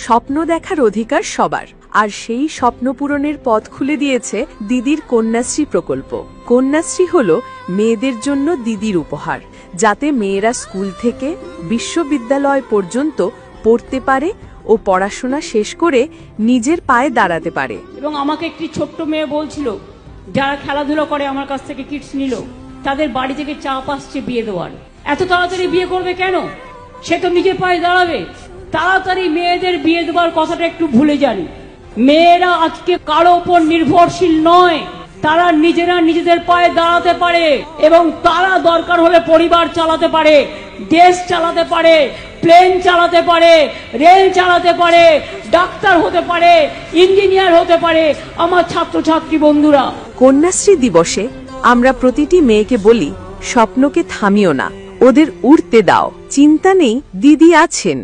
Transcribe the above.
স্বপ্ন দেখার অধিকার সবার, আর সেই স্বপ্ন পূরণের পথ খুলে দিয়েছে দিদির কন্যাশ্রী প্রকল্প। কন্যাশ্রী হলো মেয়েদের জন্য দিদির উপহার, যাতে মেয়েরা স্কুল থেকে বিশ্ববিদ্যালয় পর্যন্ত পড়তে পারে ও পড়াশোনা শেষ করে নিজের পায়ে দাঁড়াতে পারে। এবং আমাকে একটি ছোট্ট মেয়ে বলছিল, যারা খেলাধুলা করে আমার কাছ থেকে কিটস নিল, তাদের বাড়ি থেকে চাপ আসছে বিয়ে দেওয়ার। এত তাড়াতাড়ি বিয়ে করবে কেন? সে তো নিজের পায়ে দাঁড়াবে। তাড়াতাড়ি মেয়েদের বিয়ে দেওয়ার কথাটা একটু ভুলে যান। মেয়েরা আজকে কারো উপর নির্ভরশীল নয়, তারা নিজেরা নিজেদের পায়ে দাঁড়াতে পারে এবং তারা দরকার হলে পরিবার চালাতে পারে, দেশ চালাতে পারে, প্লেন চালাতে পারে, রেল চালাতে পারে, ডাক্তার হতে পারে, ইঞ্জিনিয়ার হতে পারে। আমার ছাত্রছাত্রী বন্ধুরা, কন্যাশ্রী দিবসে আমরা প্রতিটি মেয়েকে বলি, স্বপ্নকে থামিও না, ওদের উড়তে দাও। চিন্তা নেই, দিদি আছেন।